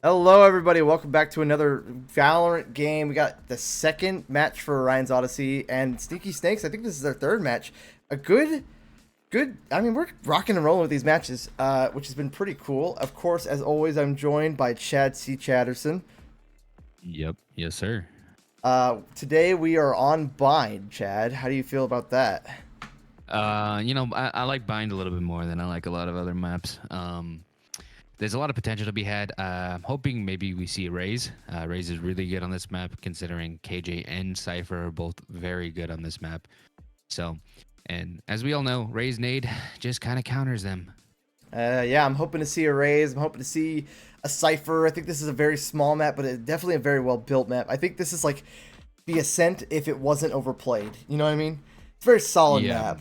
Hello, everybody. Welcome back to another Valorant game. We got the second match for Orions Odyssey and Sneaky Snakes. I think this is our third match. A good. I mean, we're rocking and rolling with these matches, which has been pretty cool. Of course, as always, I'm joined by Chad C. Chatterson. Yep. Yes, sir. Today we are on Bind. Chad, how do you feel about that? I like Bind a little bit more than I like a lot of other maps. There's a lot of potential to be had. I'm hoping maybe we see Raze. Raze is really good on this map, considering KJ and Cypher are both very good on this map. So, and as we all know, Raze nade just kind of counters them. Yeah, I'm hoping to see a Raze. I'm hoping to see a Cypher. I think this is a very small map, but definitely a very well built map. I think this is like the Ascent if it wasn't overplayed. You know what I mean? It's a very solid Yeah. map.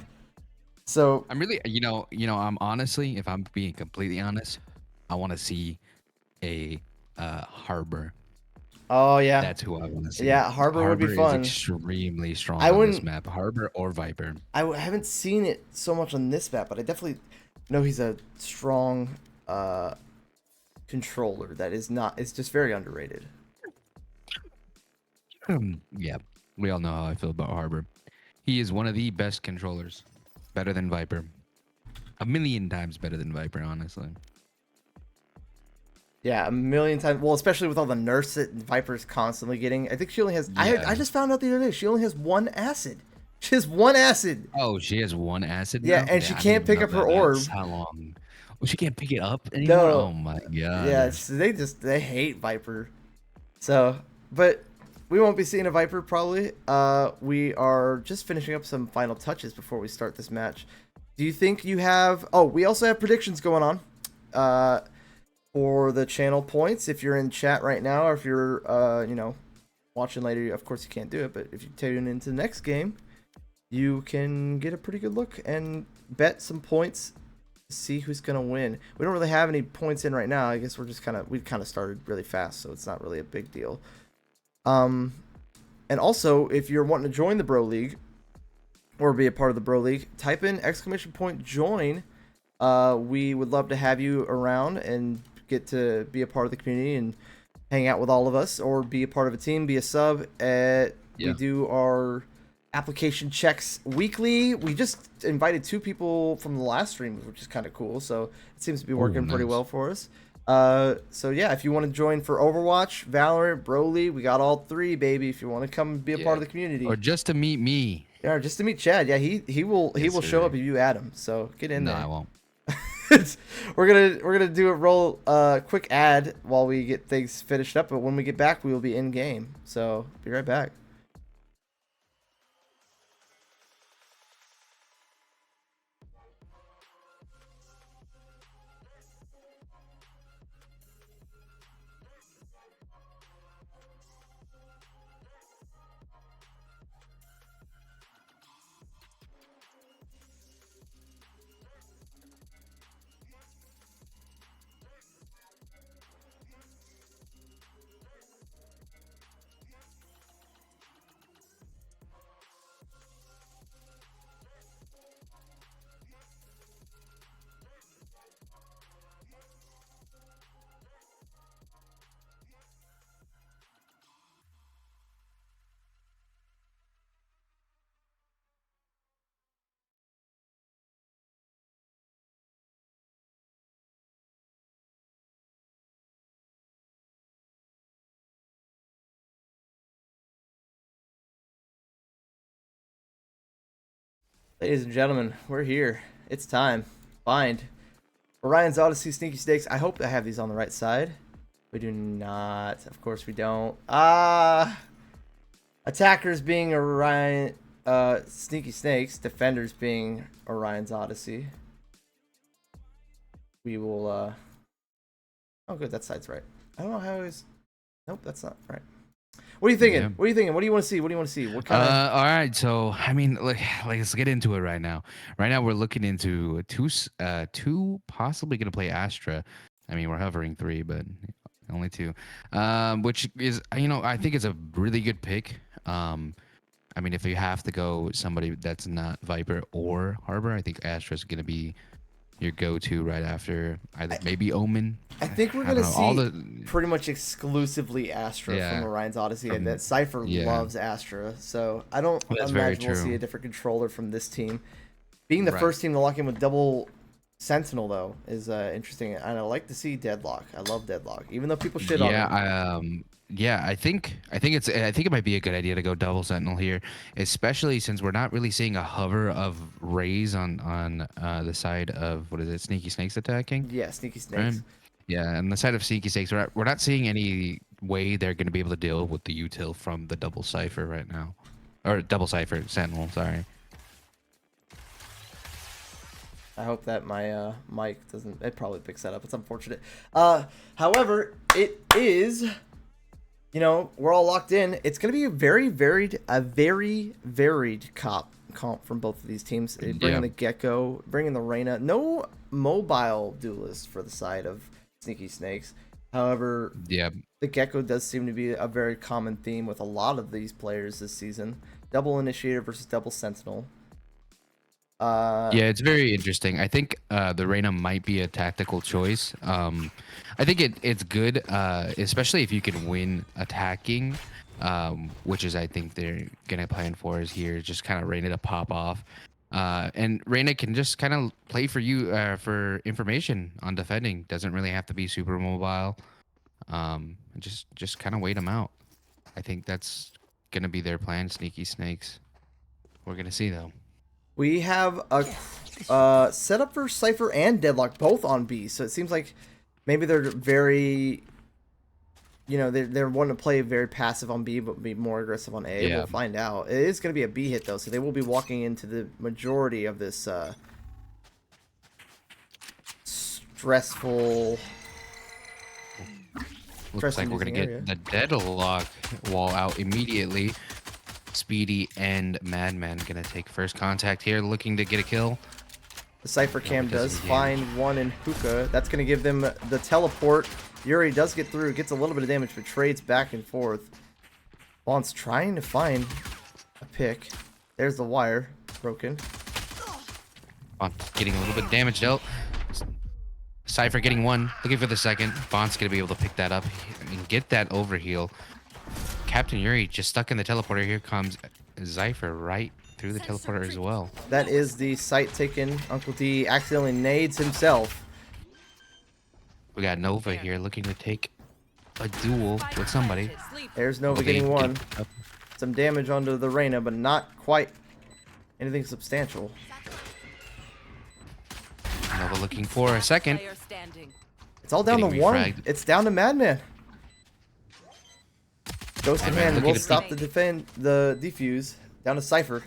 So I'm really, I'm honestly, if I'm being completely honest, I want to see a Harbor. oh yeah, That's who I want to see. yeah, Harbor would be Harbor is fun. extremely I strong on this wouldn't. map. Harbor or Viper. Haven't seen it so much on this map, but I definitely know he's a strong controller that is not. It's just very underrated. Yeah, we all know how I feel about Harbor. He is one of the best controllers. Better than Viper. A million times better than Viper, honestly. Yeah, a million times. Well, especially with all the nerfs that Viper's constantly getting. I think she only has. I Yeah. just found out the other day she only has one acid. She has one acid. Oh, she has one acid Yeah, now? and she Yeah, I didn't can't even pick know up her that. That's orb. how long. Oh, she can't pick it up anymore? No. Oh my Yeah, god. they hate Viper. So, but we won't be seeing a Viper probably. We are just finishing up some final touches before we start this match. Do you think you have? Oh, we also have predictions going on. For the channel points. If you're in chat right now, or if you're watching later, of course you can't do it. But if you tune into the next game, you can get a pretty good look and bet some points to see who's gonna win. We don't really have any points in right now. I guess we kind of started really fast, so it's not really a big deal. Um, and also, if you're wanting to join the Bro League or be a part of the Bro League, type in !join. We would love to have you around and get to be a part of the community and hang out with all of us, or be a part of a team, be a sub. We Yeah. do our application checks weekly. We just invited 2 people from the last stream, which is kind of cool. So it seems to be Oh, working pretty nice. well for us. So yeah, if you want to join for Overwatch, Valorant, Bro League, we got all three, baby. If you want to come and be a part Yeah. of the community, Or just to meet me. yeah, just to meet Chad. Yeah, he Yes, will show sir. up if you add him. So get in No, I there. won't. We're gonna do a roll quick ad while we get things finished up, but when we get back we will be in game, so be right back. Ladies and gentlemen, we're here. It's time. Bind. Orion's Odyssey, Sneaky Snakes. I hope I have these on the right side. We do not. Of course we don't. Attackers being Orion, Sneaky Snakes. Defenders being Orion's Odyssey. We will, oh good, that side's right. I don't know how is. Nope, that's not right. What are you thinking? Yeah. What are you thinking? What do you want to see? What do you want to see? What kind of? All right. So, I mean, let's get into it right now. Right now, we're looking into two possibly gonna play Astra. I mean, we're hovering three, but only two. Which is, I think it's a really good pick. I mean, if you have to go with somebody that's not Viper or Harbor, I think Astra's gonna be your go-to right after either maybe Omen. I think we're I don't gonna know. All see the pretty much exclusively Astra from yeah, Orion's Odyssey. from That Cypher yeah, loves Astra, so I don't that's very imagine we'll see a true. different controller from this team. Being the Right. first team to lock in with double Sentinel though is interesting, and I like to see Deadlock. I love Deadlock, even though people shit on Yeah, him. yeah, I think it might be a good idea to go double sentinel here, especially since we're not really seeing a hover of rays on the side of what is it, Sneaky Snakes attacking, Yeah, Sneaky right? Snakes. Yeah, and the side of Sneaky Snakes, we're not seeing any way they're going to be able to deal with the util from the double cipher right now, or double cipher sentinel. Sorry. I hope that my mic doesn't. It probably picks that up. It's unfortunate. However, it is. You know, we're all locked in. It's going to be a very varied comp from both of these teams. Bringing Yeah, the Gecko, bringing the Reyna. No mobile duelist for the side of Sneaky Snakes. However, yeah. the Gecko does seem to be a very common theme with a lot of these players this season. Double Initiator versus Double Sentinel. Yeah, it's very interesting. I think the Reyna might be a tactical choice. I think it's good, especially if you can win attacking, which is I think they're gonna plan for is here, just kind of Reyna to pop off. And Reyna can just kind of play for you for information on defending. Doesn't really have to be super mobile. Just kind of wait them out. I think that's gonna be their plan. Sneaky snakes. We're gonna see though. We have a setup for Cypher and Deadlock both on B, so it seems like maybe they're very, you know, they're wanting to play very passive on B, but be more aggressive on A. Yeah. We'll find out. It is going to be a B hit though, so they will be walking into the majority of this stressful. Looks like we're gonna get the deadlock wall out immediately. Speedy and Madman gonna take first contact here, looking to get a kill. The Cypher No, Cam it does doesn't find one in Hookah. That's going to give them the teleport. Yuri does get through, gets a little bit of damage, but trades back and forth. Bond's trying to find a pick. There's the wire. Broken. Getting a little bit of damage dealt. Cypher getting one, looking for the second. Bond's gonna be able to pick that up and get that overheal. Captain Yuri just stuck in the teleporter. Here comes Cypher right through the teleporter as well. That is the site taken. Uncle D accidentally nades himself. We got Nova here looking to take a duel with somebody. There's Nova getting one. Some damage onto the Reyna, but not quite anything substantial. Nova looking for a second. It's all down to Getting one. refragged. It's down to Madman. Ghost in Madman hand looking will to stop the defuse. Down to Cypher.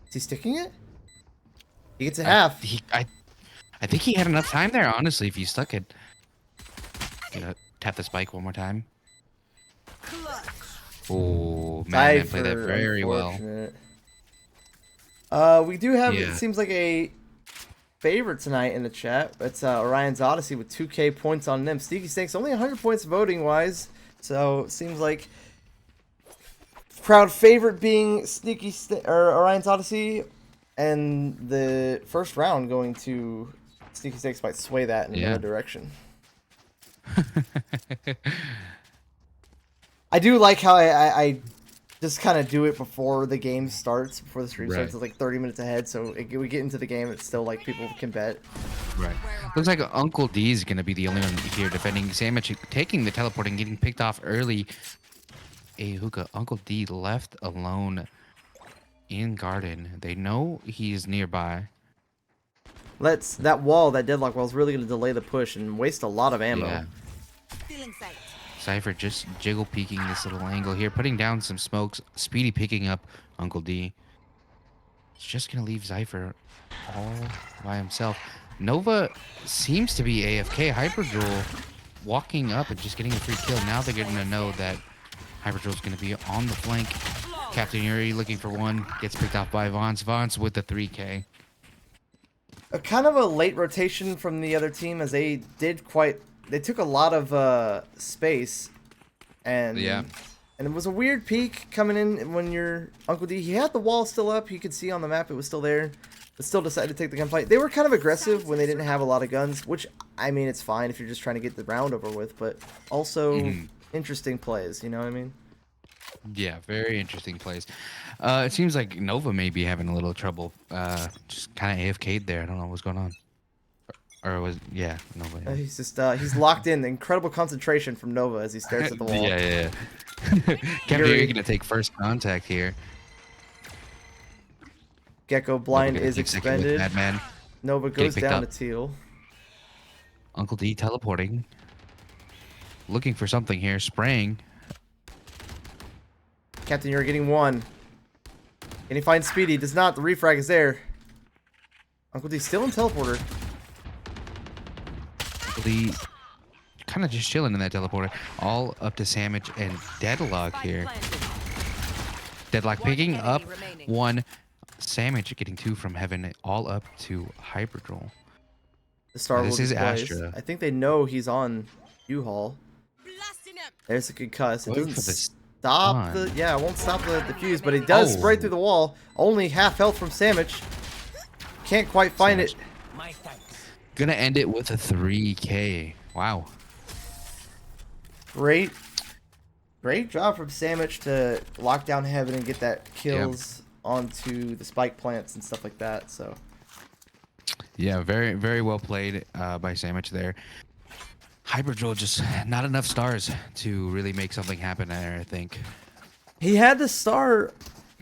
Is he sticking it? He gets a half. I think he had enough time there, honestly, if he stuck it. Gonna tap the spike one more time. Oh, Madman played that very well. We do have, Yeah. it seems like a favorite tonight in the chat. It's Orion's Odyssey with 2K points on them. Sneaky Snakes only 100 points voting wise, so it seems like crowd favorite being Orion's Odyssey, and the first round going to Sneaky Snakes might sway that in another direction. I do like how I just kind of do it before the game starts, before the stream starts. It's like 30 minutes ahead, so we get into the game, it's still like people can bet. Right. Looks like Uncle D is going to be the only one here defending Sandwich, taking the teleport and getting picked off early. Hey, Hookah, Uncle D left alone in Garden. They know he's nearby. That deadlock wall is really going to delay the push and waste a lot of ammo. Yeah. Cypher just jiggle peeking this little angle here, putting down some smokes. Speedy picking up Uncle D. He's just going to leave Cypher all by himself. Nova seems to be AFK. Hyperdrill walking up and just getting a free kill. Now they're going to know that Hyperdrill's going to be on the flank. Captain Yuri looking for one. Gets picked off by Vance. Vance with the 3K. Kind of a late rotation from the other team, as they took a lot of space, and And it was a weird peek coming in when your Uncle D, he had the wall still up. He could see on the map it was still there, but still decided to take the gunfight. They were kind of aggressive when they didn't have a lot of guns, which, I mean, it's fine if you're just trying to get the round over with, but also interesting plays, you know what I mean? Yeah, very interesting plays. It seems like Nova may be having a little trouble. Just kind of AFK'd there. I don't know what's going on. Or was Nova. Yeah. He's just he's locked in. Incredible concentration from Nova as he stares at the wall. Yeah. Can't believe you're gonna take first contact here. Gecko blind is expended. Madman. Nova goes down to teal. Uncle D teleporting. Looking for something here. Spraying. Captain, you're getting one. Can he find Speedy? Does not. The refrag is there. Uncle D still in teleporter. Uncle D kind of just chilling in that teleporter. All up to Sandwich and Deadlock here. Deadlock picking up one. Sandwich getting two from Heaven. All up to Hyperdrill. The star this is Astra. I think they know he's on U-Haul. There's a good cuss. It doesn't stop the... Yeah, it won't stop the defuse, but it does spray through the wall. Only half health from Sandwich. Can't quite find it. Gonna end it with a 3K. Wow. Great job from Sandwich to lock down Heaven and get that kills onto the spike plants and stuff like that. So yeah, very well played by Sandwich there. Hyperdrill just not enough stars to really make something happen there, I think. He had the star.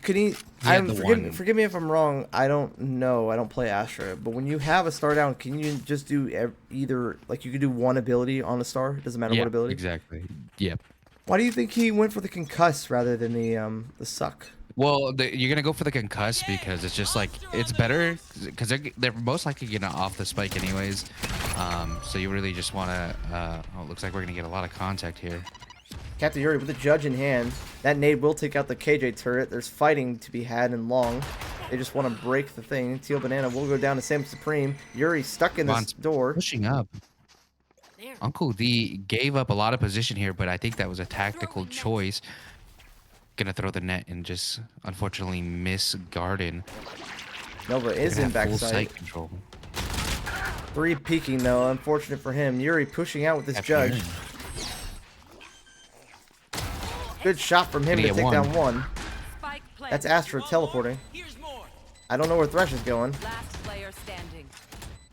Could he? Forgive me if I'm wrong. I don't know. I don't play Astra. But when you have a star down, can you just do either, like, you could do one ability on a star? It doesn't matter what ability. Exactly. Yep. Why do you think he went for the concuss rather than the suck? Well, you're gonna go for the concuss because it's just like it's better because they're most likely gonna off the spike anyways. So you really just wanna. Oh, it looks like we're gonna get a lot of contact here. Captain Yuri with the judge in hand. That nade will take out the KJ turret. There's fighting to be had in long. They just want to break the thing. Teal Banana will go down to Sam Supreme. Yuri stuck in this door. Pushing up. Uncle D gave up a lot of position here, but I think that was a tactical choice. Gonna throw the net and just unfortunately miss Garden. Nova is in backside. Control. 3 peeking though. Unfortunate for him. Yuri pushing out with this judge. Good shot from him to take down one. That's Astra teleporting. I don't know where Thresh is going.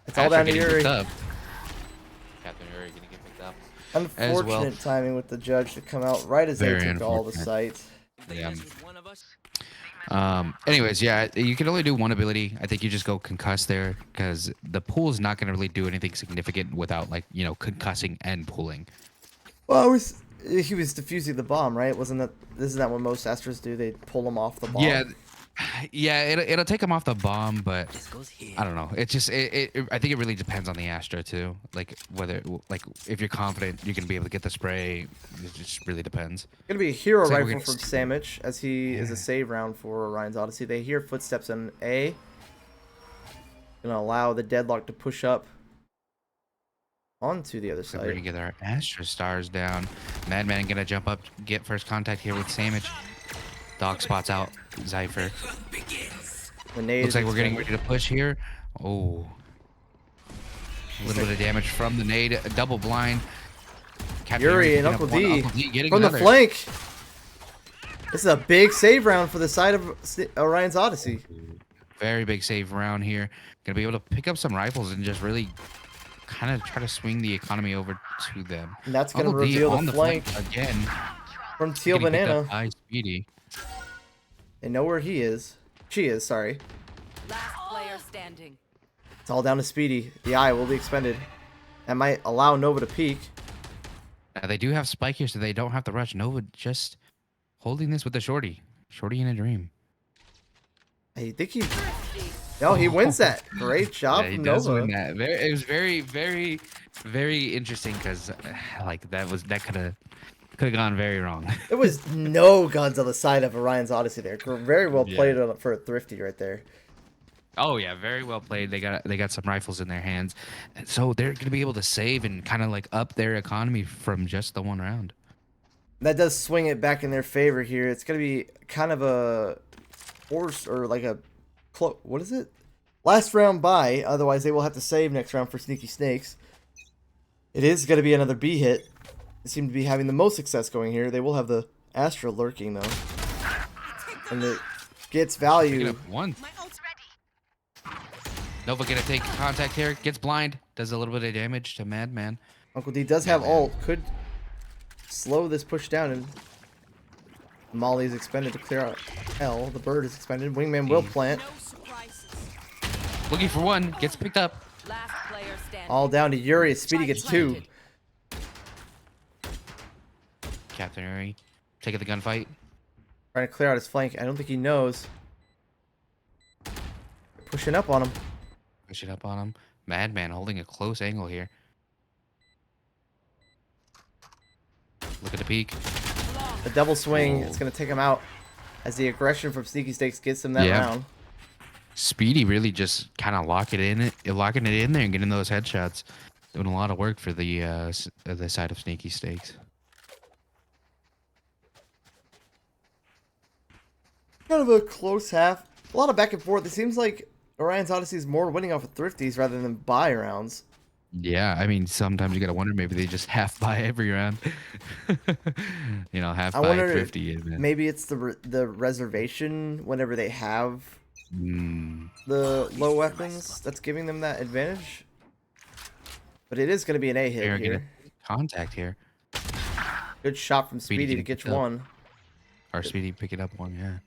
It's all down to Yuri. Captain Yuri gonna get picked up. Unfortunate timing with the judge to come out right as they took all the sight. Yeah. Anyways, yeah, you can only do one ability. I think you just go concuss there because the pool is not going to really do anything significant without, like, you know, concussing and pulling. Well, he was defusing the bomb, right? Isn't that what most Astras do? They pull them off the bomb. Yeah, it'll take them off the bomb, but I don't know. It's just I think it really depends on the Astra too. Like whether, like, if you're confident you're gonna be able to get the spray, it just really depends. Gonna be a hero rifle from Sandwich as he is a save round for Orion's Odyssey. They hear footsteps in A. Gonna allow the deadlock to push up onto the other side. We're gonna get our Astra stars down. Madman gonna jump up, get first contact here with Sandwich. Dog spots out Zypher. Looks like we're getting ready to push here. Oh. A little bit of damage from the nade. A double blind. Captain Yuri and Uncle D from the flank. This is a big save round for the side of Orion's Odyssey. Very big save round here. Gonna be able to pick up some rifles and just really kind of try to swing the economy over to them. And that's gonna reveal the flank again from Teal Banana. High Speedy. They know where he is. She is, sorry. Last player standing. It's all down to Speedy. The eye will be expended. That might allow Nova to peek. They do have Spike here, so they don't have to rush. Nova just holding this with the Shorty. Shorty in a dream. I think he... No, he wins that. Great job from Nova. Win that. It was very, very, very interesting because, like, that could have gone very wrong. There was no guns on the side of Orion's Odyssey there. Very well played for a Thrifty right there. Oh yeah, very well played. They got some rifles in their hands, and so they're gonna be able to save and kind of like up their economy from just the one round. That does swing it back in their favor here. It's going to be kind of a force or like a what is it? Last round bye. Otherwise, they will have to save next round for Sneaky Snakes. It is going to be another B hit. They seem to be having the most success going here. They will have the Astra lurking though, and it gets value. One. Nova gonna take contact here. Gets blind. Does a little bit of damage to Madman. Uncle D does have ult. Could slow this push down, and Molly is expended to clear out L. The bird is expended. Wingman will plant. Looking for one. Gets picked up. Last player standing. All down to Yuri. Speedy gets 2. Captain Yuri taking the gunfight. Trying to clear out his flank. I don't think he knows. Pushing up on him. Pushing up on him. Madman holding a close angle here. Look at the peak. The double swing. Oh. It's going to take him out as the aggression from Sneaky Stakes gets him that round. Speedy really just kind of locking it in there and getting those headshots. Doing a lot of work for the side of Sneaky Stakes. Kind of a close half. A lot of back and forth. It seems like Orions Odyssey is more winning off of thrifties rather than buy rounds. Yeah, I mean, sometimes you gotta wonder maybe they just half buy every round. You know, half I buy wonder thrifty. maybe it's the reservation whenever they have Mm. the low weapons that's giving them that advantage. But it is going to be an A hit They're here. gonna contact here. Good shot from Speedy to getting get picked up. one. Or Speedy pick it up one, yeah.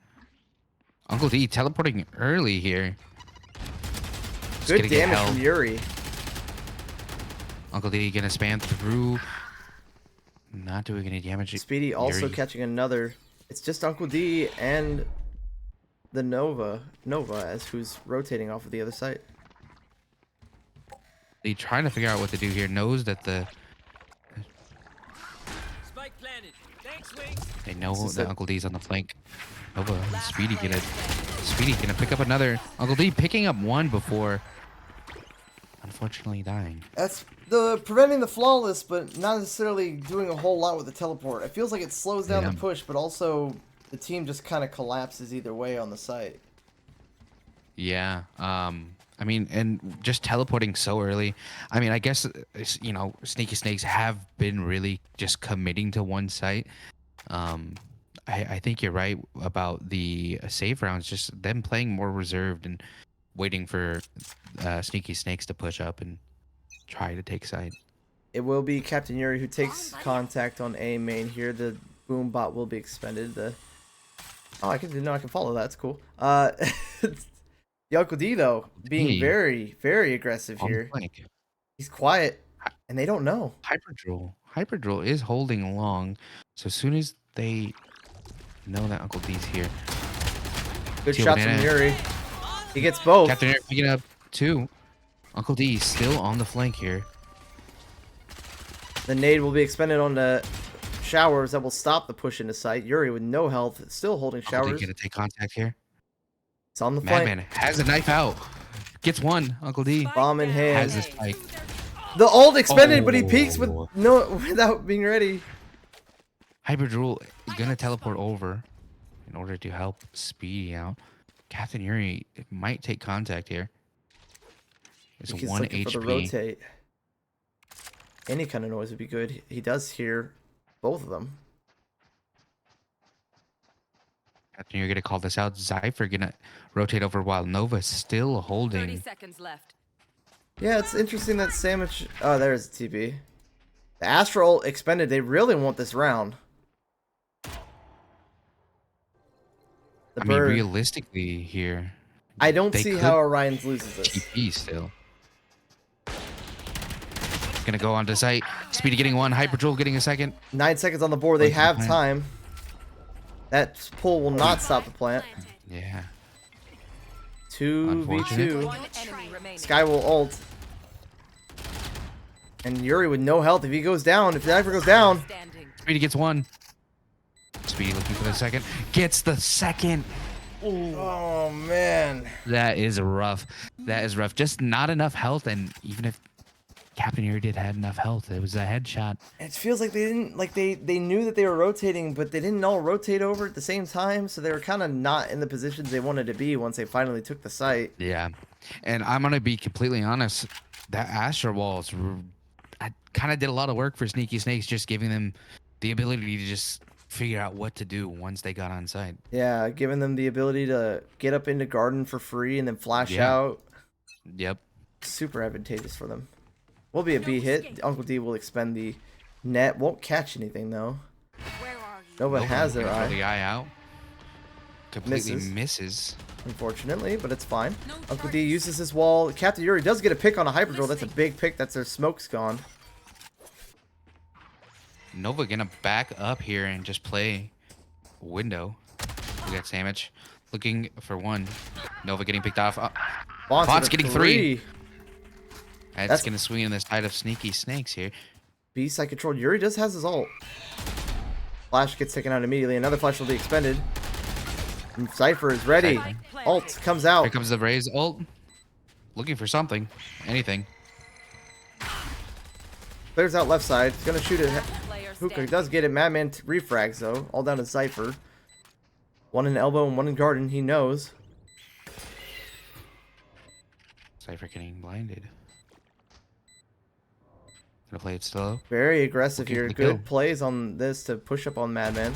Uncle D teleporting early here. Just Good gonna get damage held. from Yuri. Uncle D gonna span through. Not doing any damage. Speedy also Yuri. catching another. It's just Uncle D and the Nova as who's rotating off of the other side. They trying to figure out what to do here. Knows that the Spike planted. Thanks, Wings. they know This is that a- Uncle D's on the flank. Nova, Speedy gonna pick up another. Uncle D picking up one before, unfortunately dying. That's the preventing the flawless, but not necessarily doing a whole lot with the teleport. It feels like it slows down Yeah. the push, but also the team just kind of collapses either way on the site. Yeah. I mean, and just teleporting so early. I mean, I guess you know, Sneaky Snakes have been really just committing to one site. I think you're right about the save rounds. Just them playing more reserved and waiting for Sneaky Snakes to push up and try to take side. It will be Captain Yuri who takes contact on A main here. The boom bot will be expended. I can follow that. That's cool. The Uncle D though being D. very, very aggressive On the here. flank. He's quiet, and they don't know. Hyperdrill is holding along. So as soon as they know that Uncle D's here, Good Teal shot from banana. Yuri. He gets both. Captain Eric picking up two. Uncle D still on the flank here. The nade will be expended on the showers that will stop the push into sight. Yuri with no health, still holding Uncle showers. D gonna take contact here. It's on the flank. Madman has a knife out. Gets one. Uncle D Bomb in hand. has this fight. The ult expended, but he peeks with Oh. without being ready. Hyperdrill gonna teleport over in order to help Speedy out. Captain Yuri might take contact here. It's He's 1 looking for the HP. rotate. Any kind of noise would be good. He does hear both of them. Captain Yuri gonna call this out. Zypher gonna rotate over while Nova's still 30 holding. seconds left. Yeah, it's interesting that Sandwich... Oh, there's the TP. The Astral expended. They really want this round. The I mean, bird. realistically here, I don't they see could how Orion's loses this. TP still. Gonna go onto site. Speedy getting one. Hyperdrill getting a second. 9 seconds on the board. They Wait, have plant. time. That pull will not stop the plant. Yeah. 2v2. One enemy remaining. Sky will ult. And Yuri with no health. If he goes down, if Zypher goes down. Standing. Speedy gets one. Speedy looking for the second. Gets the second. Oh, man. That is rough. That is rough. Just not enough health, and even if Captain Yuri did had enough health. It was a headshot. It feels like they didn't like they knew that they were rotating, but they didn't all rotate over at the same time, so they were kind of not in the positions they wanted to be once they finally took the site. Yeah, and I'm gonna be completely honest. That Astra walls, I kind of did a lot of work for Sneaky Snakes, just giving them the ability to just figure out what to do once they got on site. Yeah, giving them the ability to get up into garden for free and then flash Yeah. out. Yep. Super advantageous for them. Will be a B hit. Uncle D will expend the net. Won't catch anything though. Where are you? Nova has their Gonna throw eye, the eye out. Completely Misses. misses. unfortunately, but it's fine. No Uncle D targets. uses his wall. Captain Yuri does get a pick on a hyperdrill. That's a big pick. That's their smoke's gone. Nova gonna back up here and just play window. We got Sandwich looking for one. Nova getting picked off. Bonds Bond's with a getting three. That's That's- gonna swing in the side of Sneaky Snakes here. B side controlled. Yuri does has his ult. Flash gets taken out immediately. Another flash will be expended. And Cypher is ready. Ult comes out. Here comes the Raze ult. Looking for something. Anything. Clears out left side. He's gonna shoot it. Player Hookah standing. does get it. Madman refrags though. All down to Cypher. One in elbow and one in garden. He knows. Cypher getting blinded. Gonna play it slow. Very aggressive Looking here. for the Good kill. plays on this to push up on Madman.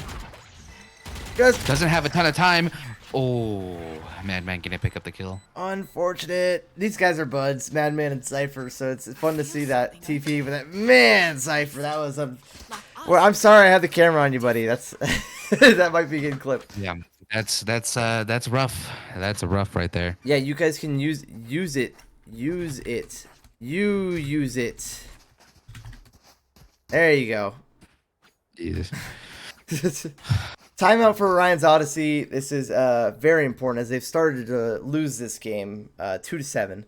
Just Doesn't have a ton of time. Oh, Madman gonna pick up the kill. unfortunate. These guys are buds, Madman and Cypher, so it's fun to see that TP. But that man, Cypher, that was a. Well, I'm sorry I had the camera on you, buddy. That's that might be getting clipped. Yeah, that's rough. That's a rough right there. Yeah, you guys can use it. Use it. You use it. There you go. Jesus. Timeout for Orions Odyssey. This is very important as they've started to lose this game 2-7.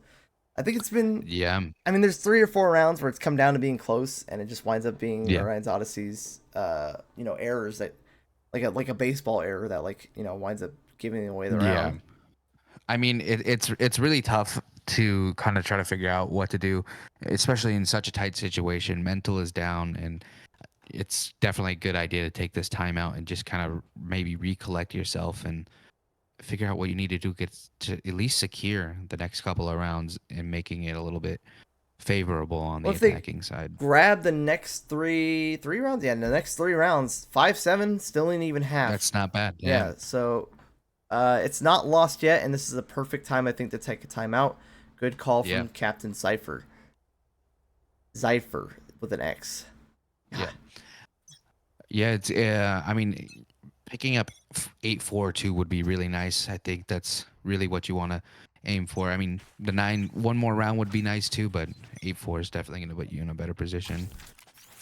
I think it's been. Yeah. I mean, there's 3 or 4 rounds where it's come down to being close, and it just winds up being Yeah. Orions Odyssey's errors that like a baseball error that winds up giving away the round. I mean, it's really tough to kind of try to figure out what to do, especially in such a tight situation. Mental is down, and it's definitely a good idea to take this time out and just kind of maybe recollect yourself and figure out what you need to do to at least secure the next couple of rounds and making it a little bit favorable on the Well, if they attacking side. Grab the next three rounds. Yeah, the next 3 rounds. 5-7 still ain't even half. That's not bad. Yeah, so it's not lost yet, and this is a perfect time, I think, to take a timeout. Good call from Yeah. Captain Cypher. Cypher with an X. Yeah. Yeah, it's I mean, picking up 8-4-2 would be really nice. I think that's really what you want to aim for. I mean, the 1 more round would be nice too, but 8-4 is definitely going to put you in a better position.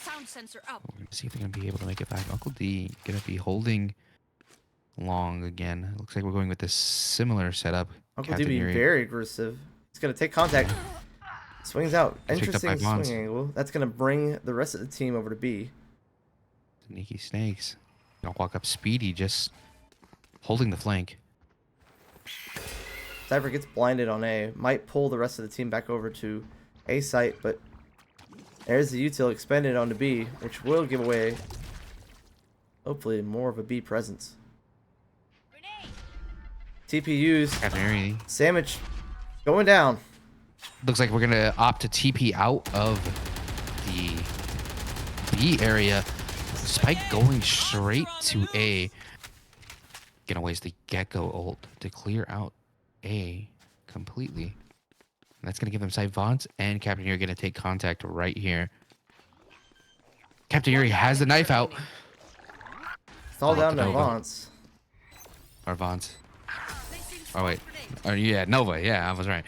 Sound sensor up. We're gonna see if they're gonna be able to make it back. Uncle D gonna be holding long again. Looks like we're going with this similar setup. Uncle D Captain being Yuri. very aggressive. He's going to take contact. Swings out. He's picked up by Interesting Bonds. swing angle. That's going to bring the rest of the team over to B. Sneaky Snakes. Gonna walk up speedy, just holding the flank. Cypher gets blinded on A. Might pull the rest of the team back over to A site, but there's the util expended onto B, which will give away, hopefully, more of a B presence. TPUs. Captain Yuri. Sandwich going down. Looks like we're gonna opt to TP out of the B area. Spike going straight to A. Gonna waste the Gecko ult to clear out A completely. And that's gonna give them side Vons, and Captain Yuri gonna take contact right here. Captain Yuri has the knife out. It's all down to Nova. Vance. Or Vons. Oh wait. Oh yeah, Nova. Yeah, I was right.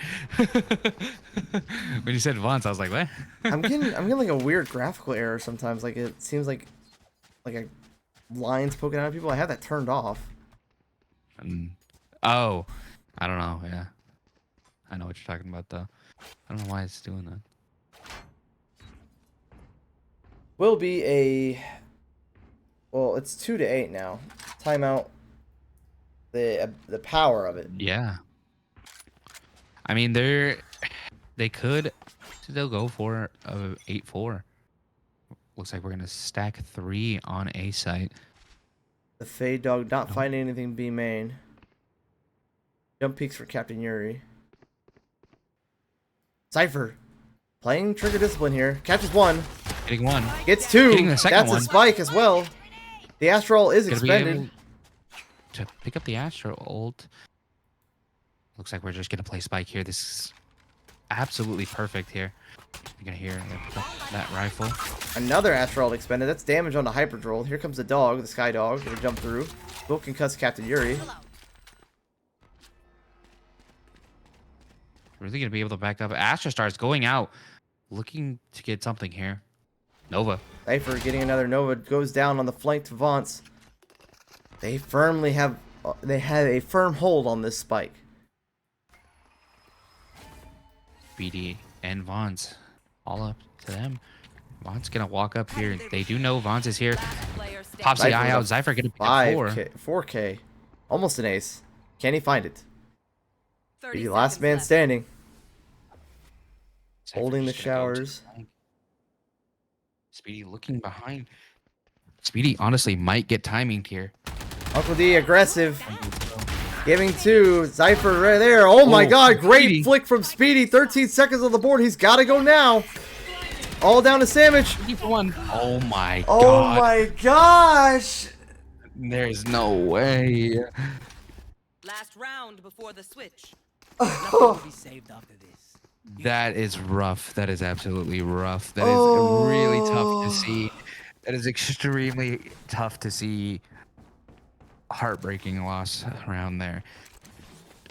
When you said Vons, I was like, what? I'm getting like a weird graphical error sometimes. Like it seems like a lines poking out of people. I have that turned off. Oh, I don't know. Yeah, I know what you're talking about though. I don't know why it's doing that. Will be well, it's 2-8 now. Timeout. The power of it. Yeah. I mean, they could still go for 8-4. Looks like we're gonna stack 3 on A site. The Fade Dog not No. finding anything B main. Jump peaks for Captain Yuri. Cypher playing trigger discipline here. Catches one. Getting one. Gets two. Getting the second That's one. a spike as well. The Astral is Gonna be expended. able to pick up the Astro ult. Looks like we're just gonna play spike here. This is absolutely perfect here. You're gonna hear that rifle. Another Astral expended. That's damage on the Hyperdroll. Here comes the dog, the Sky Dog. Gonna jump through. Will concuss Captain Yuri. Really gonna be able to back up. Astra Star's going out, looking to get something here. Nova. Cypher getting another Nova. Goes down on the flank to Vance. They firmly have... They had a firm hold on this spike. BD and Vance. All up to them. Vance gonna walk up here. They do know Vance is here. Pops the eye out. Zypher gonna pick up 4. 5K, 4K. Almost an ace. Can he find it? 30 The last seconds man left. standing. Cypher Holding the just gonna go to showers. flank. Speedy looking behind. Speedy honestly might get timing here. Uncle D aggressive. Giving to Zypher right there. Oh my god, great Speedy. flick from Speedy. 13 seconds on the board. He's got to go now. All down to Sandwich. Oh my Oh god. my gosh. There's no way. Last round before the switch. Nothing will be saved after this. That is rough. That is absolutely rough. That is really tough to see. That is extremely tough to see. Heartbreaking loss around there.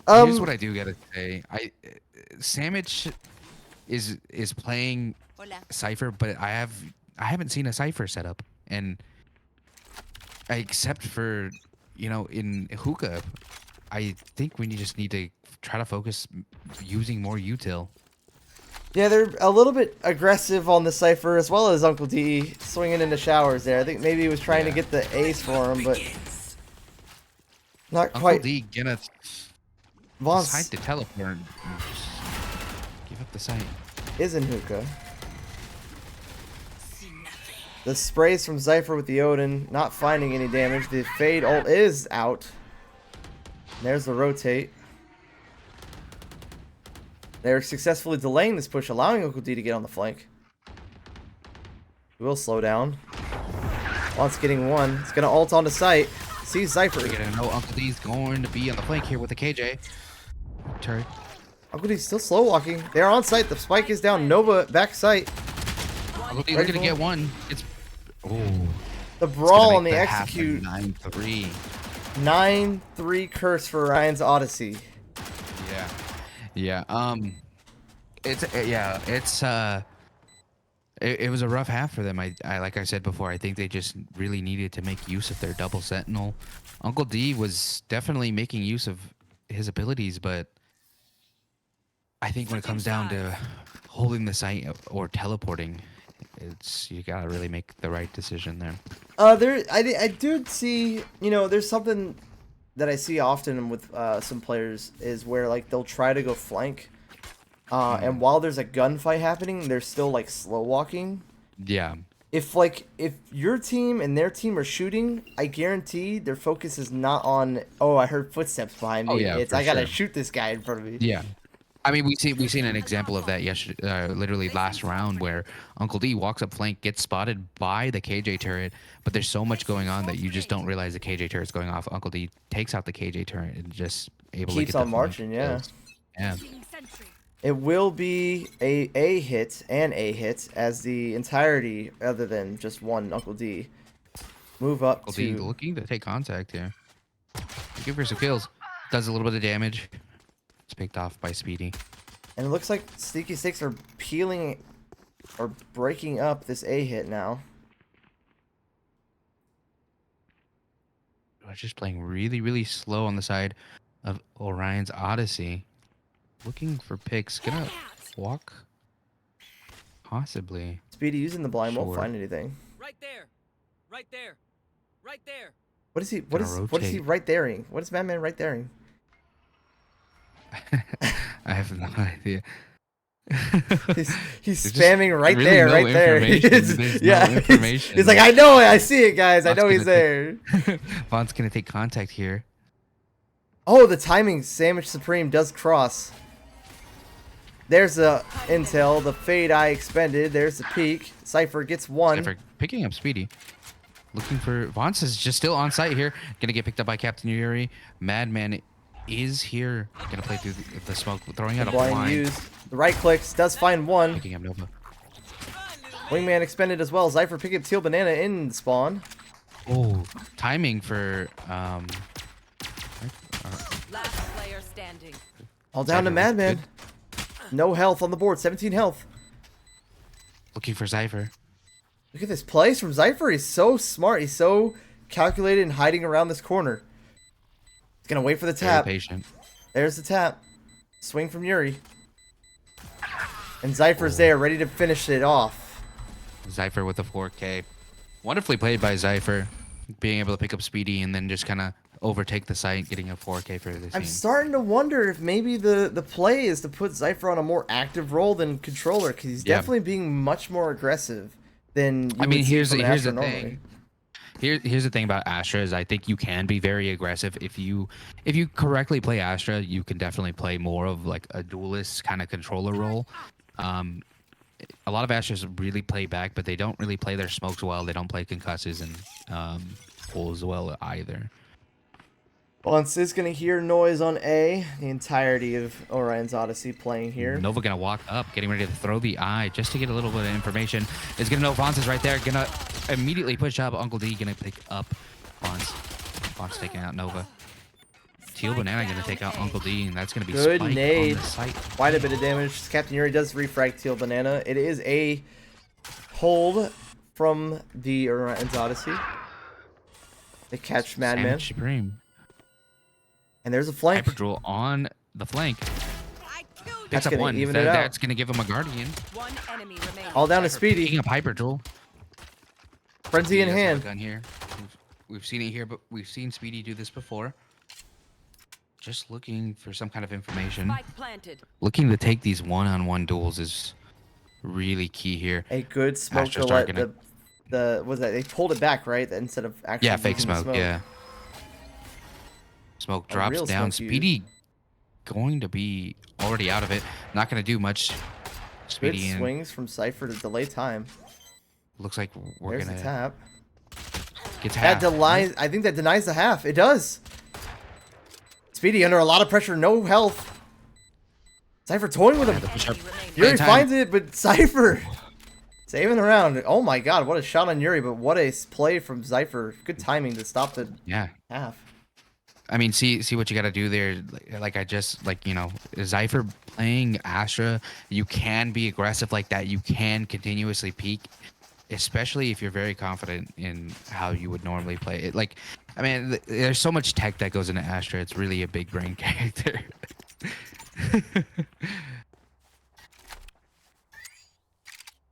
Here's what I do gotta say. Sandwich is playing Hola. Cypher, but I haven't seen a Cypher setup, and except for in hookah, I think we just need to try to focus using more util. Yeah, they're a little bit aggressive on the Cypher as well as Uncle D swinging into showers there. I think maybe he was trying to get the ace for him, but not Uncle quite. D gonna Vance decide to teleport and just give up the site. is in hookah. The sprays from Zypher with the Odin, not finding any damage. The Fade ult is out. There's the rotate. They're successfully delaying this push, allowing Uncle D to get on the flank. He will slow down. Wants getting one. He's going to ult onto sight. Sees Zypher. We're gonna know Uncle D's going to be on the flank here with the KJ. Turret. Uncle D's still slow walking. They're on site. The spike is down. Nova back sight. Uncle D's looking to get one. It's The brawl on the execute. 9-3. 9-3 curse for Orions Odyssey. Yeah. It was a rough half for them. I like I said before, I think they just really needed to make use of their double sentinel. Uncle D was definitely making use of his abilities, but I think when it comes down to holding the site or teleporting, you gotta really make the right decision there. I do see, there's something that I see often with some players is where like they'll try to go flank, and while there's a gunfight happening, they're still like slow walking. Yeah. If your team and their team are shooting, I guarantee their focus is not on, oh, I heard footsteps behind me. Oh, yeah, It's for I gotta sure. shoot this guy in front of me. Yeah. I mean, we've seen an example of that yesterday, literally last round, where Uncle D walks up flank, gets spotted by the KJ turret, but there's so much going on that you just don't realize the KJ turret's going off. Uncle D takes out the KJ turret and just able to Keeps get the on marching, flank yeah. kills. Yeah. Seeing sentry. It will be a hit as the entirety, other than just one Uncle D, move up Uncle D to. looking to take contact here. Give her some kills. Does a little bit of damage. It's picked off by Speedy. And it looks like Sneaky Six are peeling or breaking up this A hit now. We're just playing really, really slow on the side of Orion's Odyssey. Looking for picks. Gonna walk? Possibly. Speedy using the blind won't Sure. find anything. Right there. Right there. Right there. What is he? Gonna What is he rotate. right thereing? What is Madman right thering? I have no idea. He's There's just spamming right really there, no right there. information. There's no He's information. like, I know it. I see it, guys. I Vaughn's know he's gonna there. Vaughn's gonna take contact here. Oh, the timing. Sandwich Supreme does cross. There's the intel. The fade I expended. There's the peak. Cypher gets one. Cypher picking up Speedy. Looking for Vance is just still on site here. Gonna get picked up by Captain Yuri. Madman is here. Gonna play through the smoke, throwing out a Blind blind. use. The right clicks. Does find one. Picking up Nova. Wingman expended as well. Zypher pick up Teal Banana in spawn. Oh, timing for Last player standing. All down to Zypher was Madman. good. No health on the board. 17 health. Looking for Zypher. Look at this plays from Zypher. He's so smart. He's so calculated and hiding around this corner. He's gonna wait for the Very tap. patient. There's the tap. Swing from Yuri. And Zypher's there, ready to finish it off. Zypher with a 4K. Wonderfully played by Zypher. Being able to pick up Speedy and then just kind of overtake the site, getting a 4K for this I'm team. starting to wonder if maybe the play is to put Zypher on a more active role than controller, because he's Yeah. definitely being much more aggressive than you I mean, would see here's from an the Astra normally. thing. Here's the thing about Astra is I think you can be very aggressive if you correctly play Astra. You can definitely play more of like a duelist kind of controller role. A lot of Astras really play back, but they don't really play their smokes well. They don't play concusses and pulls well either. Once is going to hear noise on A. The entirety of Orions Odyssey playing here. Nova gonna walk up, getting ready to throw the eye just to get a little bit of information. Is gonna know Vance is right there. Gonna immediately push up. Uncle D gonna pick up Vance. Vance taking out Nova. Teal Banana gonna take out Uncle D, and that's gonna be Good Spike nade. on the site. Quite a bit of damage. Captain Yuri does refrag Teal Banana. It is a hold from the Orions Odyssey. They catch Madman. Sandwich Supreme. And there's a flank. Hyperdrill on the flank. I killed you. That's Picks up gonna one. even it out. That's gonna give him a Guardian. One enemy remaining. All down to Zypher Speedy. Picking up Hyperdrill. Frenzy in Speedy does have a hand. gun here. We've seen it here, but we've seen Speedy do this before. Just looking for some kind of information. Spike planted. Looking to take these one-on-one duels is really key here. A good smoke Astra's to let targeting the was that they pulled it back, right? Instead of actually Yeah, fake using the smoke. Yeah. Smoke A drops real down. smoke Speedy going to be already out of it. Not going to do much. Good Speedy in. swings from Cypher to delay time. Looks like we're There's going the to tap. get That half. denies. I think that denies the half. It does. Speedy under a lot of pressure, no health. Cypher toying with him. Push up. Enemy remaining. Yuri time. finds it, but Cypher saving the round. Oh my god, what a shot on Yuri, but what a play from Cypher. Good timing to stop the Yeah. half. I mean, see what you got to do there. Like I just Zypher playing Astra, you can be aggressive like that. You can continuously peak, especially if you're very confident in how you would normally play it. Like, I mean, there's so much tech that goes into Astra. It's really a big brain character.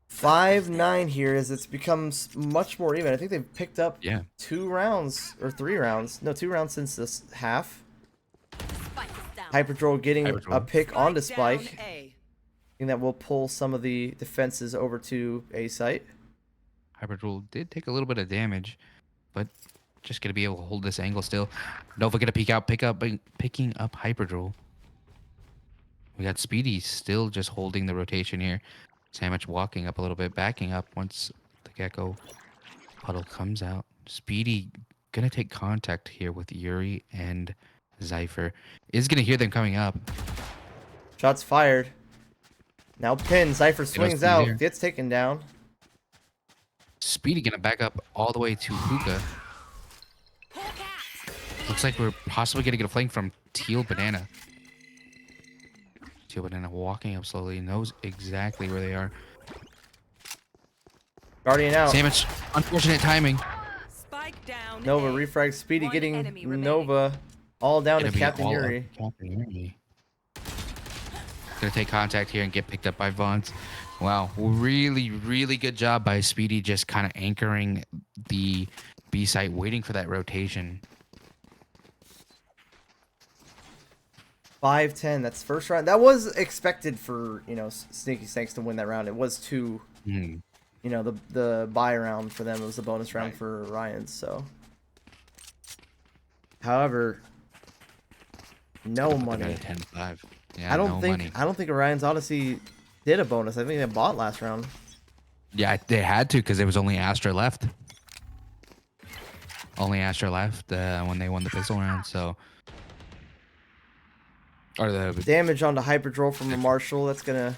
5-9 here as it's becomes much more even. I think they've picked up Yeah. 2 rounds or 3 rounds. No, 2 rounds since this half. Spike is down. Hyperdrill getting a Hyperdrill. pick onto Down Spike. A. And that will pull some of the defenses over to A site. Hyperdrill did take a little bit of damage, but just gonna be able to hold this angle still. Nova gonna picking up Hyperdrill. We got Speedy still just holding the rotation here. Sandwich walking up a little bit, backing up once the Gecko puddle comes out. Speedy gonna take contact here with Yuri and Zypher. Is gonna hear them coming up. Shots fired. Now pin. Cypher swings Speedy out. there. Gets taken down. Speedy gonna back up all the way to Hookah. Looks like we're possibly gonna get a flank from Teal Banana. Teal Banana walking up slowly, knows exactly where they are. Guardian out. Sandwich, unfortunate timing. Spike down. Nova A. refrag. Speedy One getting enemy remaining. Nova all down Gonna to be Captain all up Yuri. Captain Yuri. Gonna take contact here and get picked up by Vance. Wow, really, really good job by Speedy, just kind of anchoring the B site, waiting for that rotation. 5-10. That's first round. That was expected for, Sneaky Snakes to win that round. It was two, Mhm. the buy round for them. It was the bonus round Right. for Orions. So, however, no Put them money. at a 10-5. Yeah, I no don't think money. Orions Odyssey did a bonus. I think they bought last round. Yeah, they had to because there was only Astra left. Only Astra left when they won the pistol round. So, or the Damage onto Hyperdrill from a Marshall. That's gonna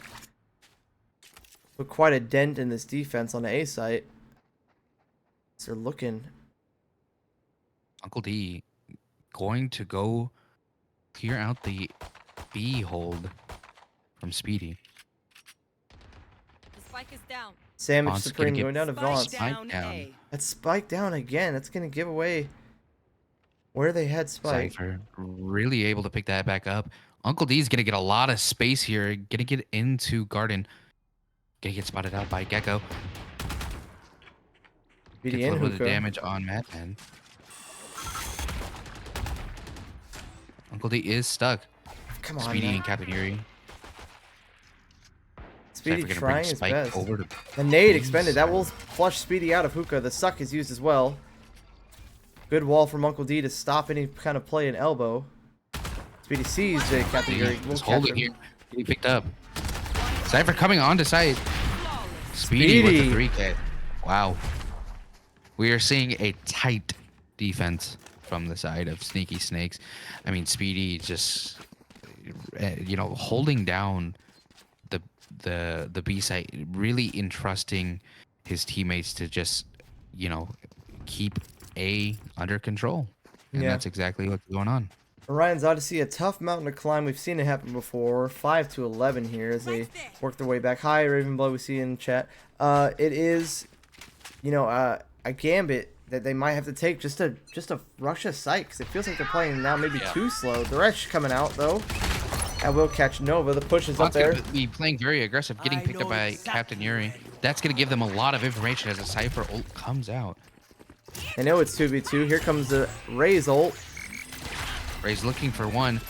put quite a dent in this defense on the A site. So they're looking. Uncle D going to go clear out the B hold from Speedy. The spike is down. Sandwich Vaughn's Supreme gonna get going down to Spike Vaughn. down, down. A. That's Spike down again. That's gonna give away where they had Spike. Cypher really able to pick that back up. Uncle D's gonna get a lot of space here. Gonna get into Garden. Gonna get spotted out by Gecko. Gets BD a and little bit of Hookah. damage on Madman. Uncle D is stuck. Come on, Speedy man. and Captain Yuri. Speedy Cypher gonna trying bring his Spike best. over to The nade B expended. That side. will flush Speedy out of Hookah. The suck is used as well. Good wall from Uncle D to stop any kind of play in elbow. Speedy sees the Captain Yuri. Will He's catch holding him. here. He picked up. Cypher coming on to site. Speedy with Speedy. the 3K. Wow. We are seeing a tight defense from the side of Sneaky Snakes. I mean, Speedy just, holding down the B site, really entrusting his teammates to just, keep A under control. And Yeah. that's exactly what's going on. Orions Odyssey, a tough mountain to climb. We've seen it happen before. 5-11 here as they work their way back. Hi, Ravenblood. We see in chat. It is, a gambit that they might have to take just to rush a site because it feels like they're playing now maybe too slow. The Wretch coming out though. I will catch Nova. The push is up Vaughn's there. gonna be playing very aggressive, getting I picked up know by exactly Captain Yuri. where you That's gonna give them a lot of information as a Cypher ult comes out. They know it's 2v2. Here comes the Ray's ult. Ray's looking for one.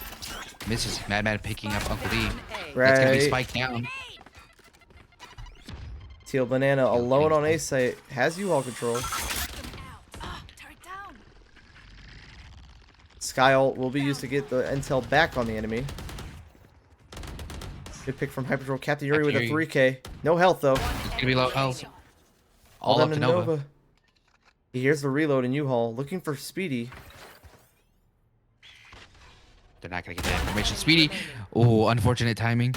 Misses. Madman picking up Uncle D. Down, A. That's gonna be Ray. spiked down. Teal Banana alone on A site. Has U-Haul control. Sky ult will be used to get the intel back on the enemy. Good pick from Hyperdrill. Captain Yuri with a Captain Yuri. 3k. No health though. It's gonna be low health. All All up down to Nova. He hears the reload in U-Haul. Looking for Speedy. They're not gonna get that information. Speedy. Oh, unfortunate timing.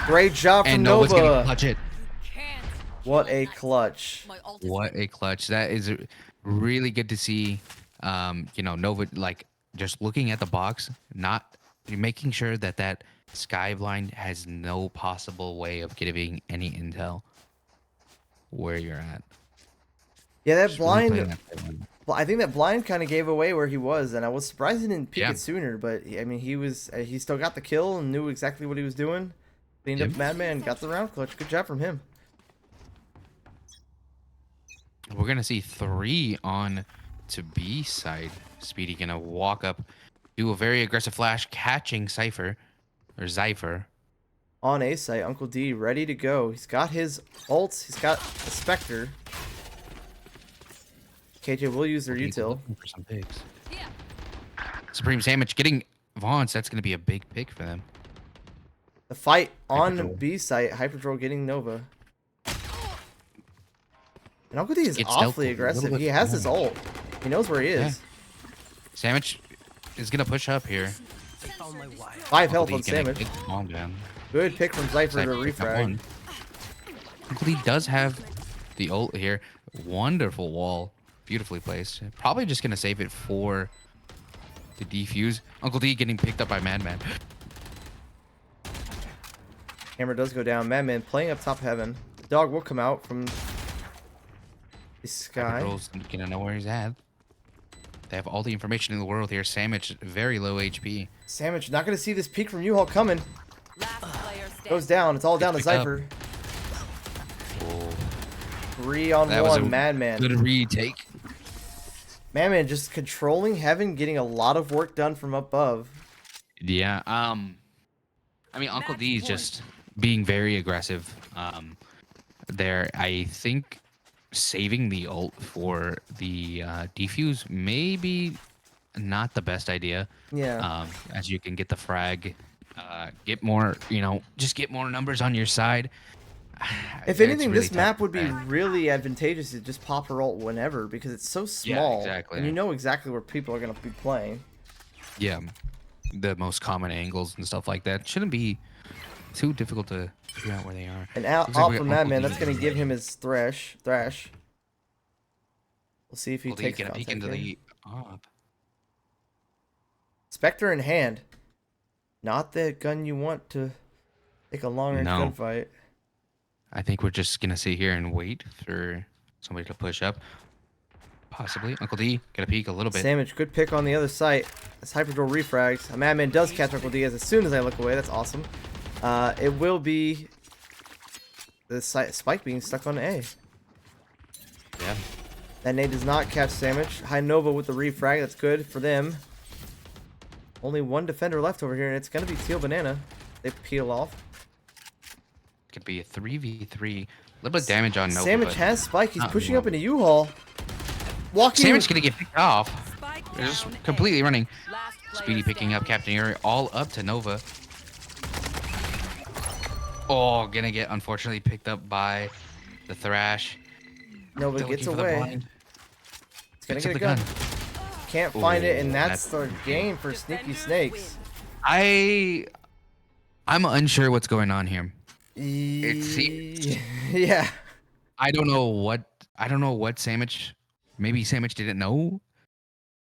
Great job from And Nova's gonna Nova. clutch it. Can't. What a clutch. My ult is What a clutch. That is really good to see. Nova just looking at the box, not making sure that sky blind has no possible way of giving any intel where you're at. Yeah, that Just really playing blind. that one. Well, I think that blind kind of gave away where he was, and I was surprised he didn't pick Yeah. it sooner. But I mean, he still got the kill and knew exactly what he was doing. Cleaned up Yep. Madman, got the round clutch. Good job from him. We're gonna see 3 on to B side. Speedy gonna walk up, do a very aggressive flash, catching Cypher or Zypher. On A site, Uncle D ready to go. He's got his ults. He's got the Spectre. KJ will use their He's util. looking for some picks. here. Supreme Sandwich getting Vaughn's. That's gonna be a big pick for them. The fight on Hyperdrill. B site. Hyperdrill getting Nova. And Uncle D is Gets stealth awfully a little aggressive. bit He has his more. ult. He knows where he is. Sandwich is gonna push up here. I found my wire. 5 health Uncle on D gonna Sandwich. get the bomb down. Good pick from Zypher to Cypher picked up refrag. one. Uncle D does have the ult here. Wonderful wall. Beautifully placed. Probably just gonna save it for the defuse. Uncle D getting picked up by Madman. Hammer does go down. Madman playing up top heaven. The dog will come out from the sky. Girl's gonna know where he's at. They have all the information in the world here. Sandwich, very low HP. Sandwich not going to see this peek from U-Haul coming. Last player standing. Goes down. It's all down to Pick up. Zypher. Oh, 3 on that was a 1. Madman. good retake. Madman just controlling heaven, getting a lot of work done from above. Yeah. I mean, Uncle Match D is point. just being very aggressive. There, I think saving the ult for the defuse may be not the best idea. Yeah. As you can get the frag, get more, just get more numbers on your side. If It's anything, really this tough map to would be say. really advantageous to just pop her ult whenever because it's so Yeah, small and you exactly. know exactly where people are gonna be playing. Yeah, the most common angles and stuff like that shouldn't be too difficult to figure out where they are. And out, Looks like out we got from Uncle Madman, D that's gonna in give him lane. his thrash. We'll see if he Uncle D takes gonna peek contact into here. the op. Spectre in hand. Not the gun you want to take a long range No, gunfight. I think we're just gonna sit here and wait for somebody to push up. Possibly. Uncle D, gonna peek a little bit. Sandwich, good pick on the other site. As Hyperdrill refrags. A Madman does catch Uncle Diaz as soon as I look away. That's awesome. It will be the spike being stuck on A. Yeah. That nade does not catch Sandwich. High Nova with the refrag. That's good for them. Only one defender left over here, and it's going to be Teal Banana. They peel off. Could be a 3v3. A little bit of damage on Nova. Sandwich but has Spike. He's not pushing up well. into U-Haul. Walking. Sandwich gonna get picked off. Spike They're just down A. completely running. Last player Speedy picking up standing. Captain Area all up to Nova. Oh, gonna get unfortunately picked up by the Thrash. Nova Still gets looking for the away. blind. It's going Picks to up get a the gun. gun. Can't find it, and Ooh, that's that's the game for Sneaky Defenders Snakes. I'm unsure what's going on here. It seems Yeah. I don't know what Sandwich. Maybe Sandwich didn't know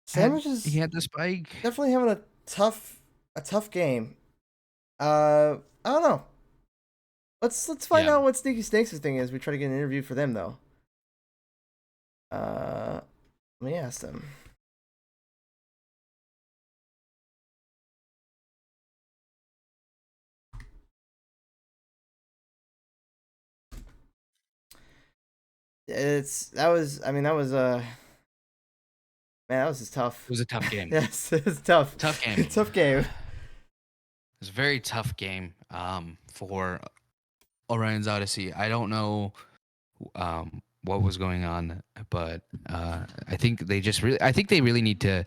Sandwich he is had the spike. definitely having a tough game. I don't know. Let's find Yeah. out what Sneaky Snakes' thing is. We try to get an interview for them though. Let me ask them. That was man, that was just tough. It was a tough game. Yes, it's tough. Tough game. Tough game. It was a very tough game for Orion's Odyssey. I don't know what was going on, but I think they really need to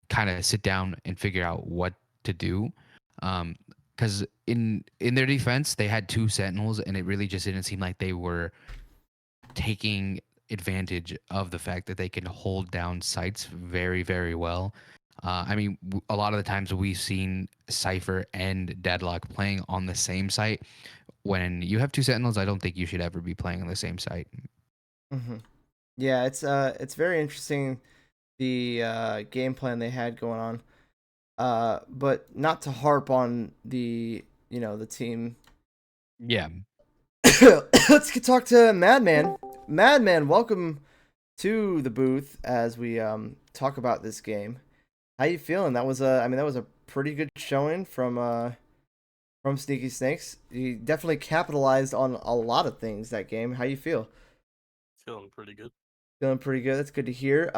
kind of sit down and figure out what to do. Because in their defense, they had two Sentinels, and it really just didn't seem like they were taking advantage of the fact that they can hold down sites very, very well. I mean, a lot of the times we've seen Cypher and Deadlock playing on the same site. When you have two Sentinels, I don't think you should ever be playing on the same site. Mm-hmm. Yeah, it's very interesting the game plan they had going on. But not to harp on the team. Yeah. Let's talk to Madman. Madman, welcome to the booth as we talk about this game. How you feeling? That was a pretty good showing from Sneaky Snakes. You definitely capitalized on a lot of things that game. How you feel? Feeling pretty good. Feeling pretty good. That's good to hear.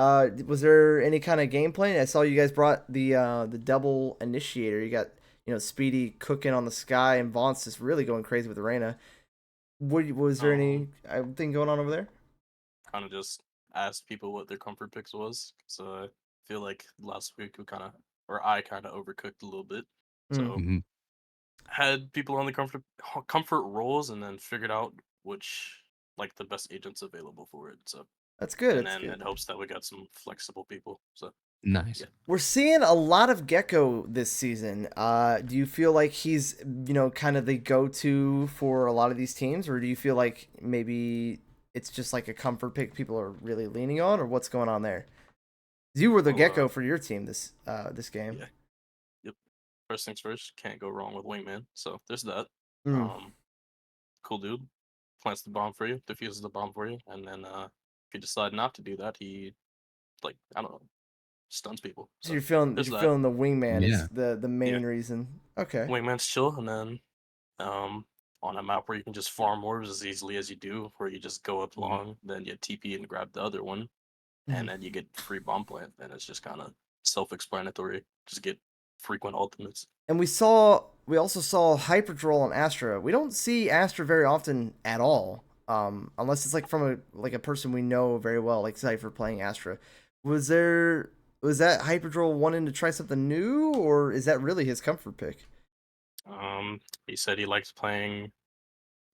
Was there any kind of gameplay? I saw you guys brought the double initiator. You got Speedy cooking on the sky and Vaughn's just really going crazy with Arena. Was there any thing going on over there? Kind of just asked people what their comfort picks was. So I feel like last week I kind of overcooked a little bit. So Mhm. had people on the comfort roles and then figured out which like the best agents available for it. So That's good. and That's then good. it hopes that we got some flexible people. So Nice. yeah. We're seeing a lot of Gecko this season. Do you feel like he's, kind of the go-to for a lot of these teams, or do you feel like maybe it's just like a comfort pick people are really leaning on, or what's going on there? You were the Well, Gecko for your team this game. Yeah. Yep. First things first, can't go wrong with Wingman. So there's that. Mm. Cool dude. Plants the bomb for you, defuses the bomb for you, and then if you decide not to do that, he I don't know, stuns people. So So you're feeling there's that. the wingman Yeah. is the main reason. Okay. Wingman's chill, and then on a map where you can just farm orbs as easily as you do, where you just go up long, then you TP and grab the other one, and then you get free bomb plant, and it's just kind of self-explanatory. Just get frequent ultimates. And we also saw Hyperdrill on Astra. We don't see Astra very often at all, unless it's like from a person we know very well, like Cypher playing Astra. Was that Hyperdrill wanting to try something new, or is that really his comfort pick? He said he likes playing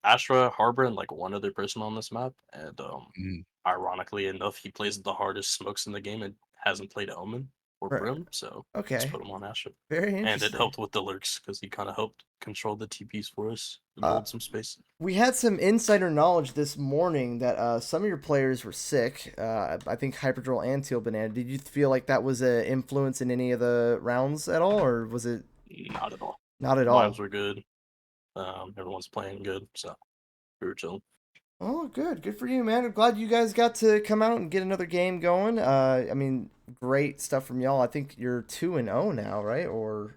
Astra, Harbor, and like one other person on this map. And Mm. ironically enough, he plays the hardest smokes in the game and hasn't played Omen or Right. Brim, so Okay. just put him on Astra. Very And it interesting. helped with the lurks because he kind of helped control the TPs for us and Uh, hold some space. We had some insider knowledge this morning that some of your players were sick. I think Hyperdrill and Teal Banana. Did you feel like that was an influence in any of the rounds at all, or was it Not at all. not at all? Vibes were good. Everyone's playing good, so we were chilling. Oh, good for you, man. I'm glad you guys got to come out and get another game going. I mean, great stuff from y'all. I think you're 2-0 now, right? Or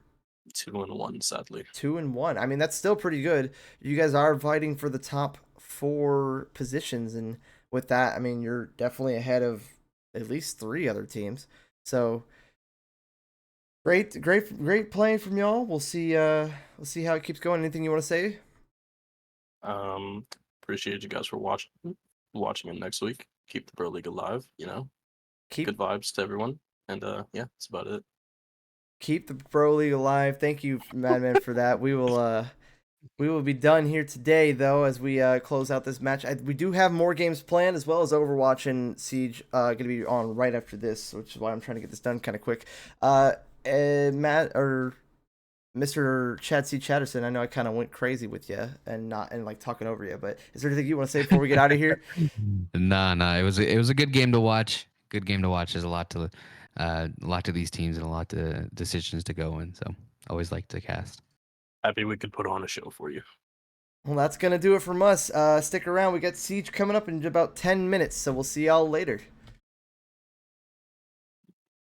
2-1, sadly. 2-1. I mean, that's still pretty good. You guys are fighting for the top 4 positions, and with that, I mean, you're definitely ahead of at least 3 other teams. So great playing from y'all. We'll see how it keeps going. Anything you want to say? Appreciate you guys for watching it next week. Keep the Bro League alive, Keep Good vibes to everyone. And yeah, that's about it. keep the Bro League alive. Thank you, Madman, for that. We will be done here today, though, as we close out this match. We do have more games planned, as well as Overwatch and Siege going to be on right after this, which is why I'm trying to get this done kind of quick. Matt or Mr. Chad C. Chatterson, I know I kind of went crazy with you and like talking over you, but is there anything you want to say before we get out of here? No. It was a good game to watch. Good game to watch. There's a lot to these teams and a lot to decisions to go in. So always like to cast. Happy we could put on a show for you. Well, that's going to do it from us. Stick around. We got Siege coming up in about 10 minutes, so we'll see y'all later.